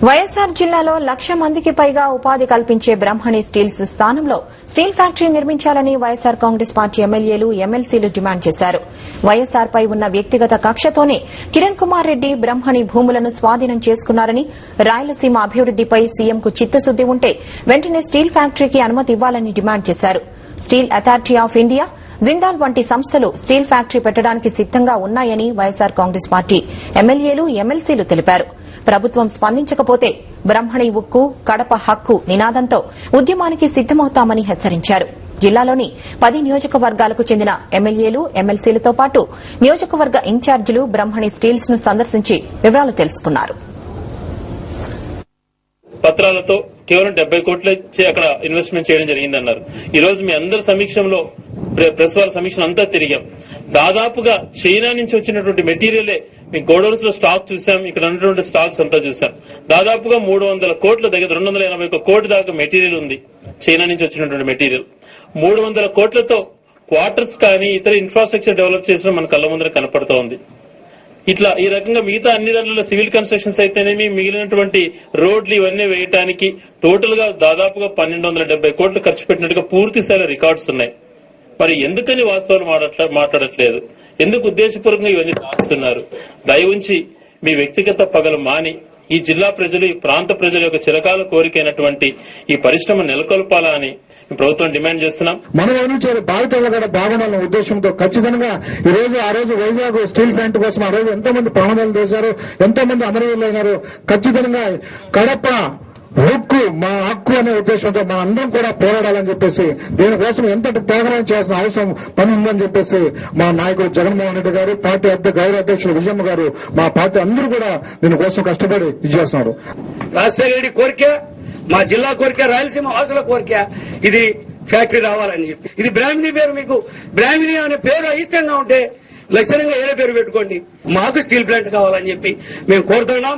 వైఎస్ఆర్ జిల్లాలో 1,00,000 మందికి పైగా ఉపాధి కల్పించే బ్రహ్మణి స్టీల్స్ స్థానంలో స్టీల్ ఫ్యాక్టరీ నిర్మించాలని వైఎస్ఆర్ కాంగ్రెస్ పార్టీ ఎమ్మెల్యేలు ఎమ్మెల్సీలు డిమాండ్ చేశారు. వైఎస్ఆర్ పై ఉన్న వ్యక్తిగత కక్షతోనే కిరణ్ కుమార్ రెడ్డి బ్రహ్మణి భూములను స్వాధీనం చేసుకున్నారని, రాయలసీమ అభివృద్దిపై సీఎంకు చిత్తశుద్ది ఉంటే వెంటనే స్టీల్ ఫ్యాక్టరీకి అనుమతి ఇవ్వాలని డిమాండ్ చేశారు. Steel authority of India, Jindal వంటి సంస్థలు స్టీల్ ఫ్యాక్టరీ పెట్టడానికి సిద్దంగా ఉన్నాయని వైఎస్ఆర్ కాంగ్రెస్ పార్టీ ఎమ్మెల్యేలు ఎమ్మెల్సీలు తెలిపారు. ప్రభుత్వం స్పందించకపోతే బ్రహ్మణి ఉక్కు, కడప హక్కు నినాదంతో ఉద్యమానికి సిద్దమవుతామని హెచ్చరించారు. జిల్లాలోని 10 నియోజకవర్గాలకు చెందిన ఎమ్మెల్యేలు, ఎమ్మెల్సీలతో పాటు నియోజకవర్గ ఇన్ఛార్జీలు బ్రహ్మణి స్టీల్స్ ను సందర్శించి వివరాలు తెలుసుకున్నారు. పత్రాలతో కేవలం 70 కోట్ల అక్కడ ఇన్వెస్ట్మెంట్ చేయడం జరిగిందన్నారు. ఈ రోజు మీ అందరి సమీక్షంలో, ప్రెస్ వారి సమీక్షను అంతా తిరిగాం. దాదాపుగా చైనా నుంచి వచ్చినటువంటి మెటీరియలే మీ గోడౌన్స్ లో స్టాక్ చూసాం, ఇక్కడ ఉన్నటువంటి స్టాక్స్ అంతా చూసాం. దాదాపుగా 300 కోట్ల దగ్గర 281 కోట్ల దాకా మెటీరియల్ ఉంది, చైనా నుంచి వచ్చినటువంటి మెటీరియల్. 300 కోట్లతో క్వార్టర్స్ కానీ ఇతర ఇన్ఫ్రాస్ట్రక్చర్ డెవలప్ చేసిన మన కళ్ళ ముందర కనపడుతూ ఉంది. ఇట్లా ఈ రకంగా మిగతా అన్ని దాంట్లో సివిల్ కన్స్ట్రక్షన్స్ అయితేనేమి, మిగిలినటువంటి రోడ్లు ఇవన్నీ వేయడానికి టోటల్ గా దాదాపుగా 1,270 కోట్లు ఖర్చు పెట్టినట్టుగా పూర్తి స్థాయిలో రికార్డ్స్ ఉన్నాయి. మరి ఎందుకని వాస్తవాలు మాట్లాడట్లేదు? ఎందుకు ఉద్దేశపూర్వకంగా ఇవన్నీ దాచుతున్నారు? దయ ఉంచి మీ వ్యక్తిగత పగలు మాని ఈ జిల్లా ప్రజలు, ఈ ప్రాంత ప్రజల యొక్క చిరకాల కోరికైనటువంటి ఈ పరిశ్రమ నెలకొల్పాలని ప్రభుత్వం డిమాండ్ చేస్తున్నాం. మన నుంచి బాధితులు కూడా బాగుండాలనే ఉద్దేశంతో ఖచ్చితంగా ఆ రోజు వైజాగ్ స్టీల్ ప్లాంట్ కోసం ఆ రోజు ఎంతో మంది ప్రాణాలు చేశారు, ఎంతో మంది అమరవీరులు అయినారు. ఖచ్చితంగా కడప హక్కు, మా హక్కు అనే ఉద్దేశంతో మన అందరం కూడా పోరాడాలని చెప్పేసి, దీనికోసం ఎంత త్యాగం చేయాల్సిన అవసరం పని ఉందని చెప్పేసి మా నాయకుడు జగన్మోహన్ రెడ్డి గారు, పార్టీ గౌరవ అధ్యక్షుడు విజయమ్మ గారు, మా పార్టీ అందరూ కూడా దీనికోసం కష్టపడి చేస్తున్నారు. రాజశేఖర రెడ్డి కోరిక, మా జిల్లా కోరిక, రాయలసీమ వాసుల కోరిక ఇది ఫ్యాక్టరీ రావాలని చెప్పి. ఇది బ్రాహ్మణి పేరు, మీకు బ్రాహ్మణి అనే పేరు అయిష్టంగా ఉంటే లక్షణంగా ఏదో పేరు పెట్టుకోండి. మాకు స్టీల్ ప్లాంట్ కావాలని చెప్పి మేము కోరుతున్నాం.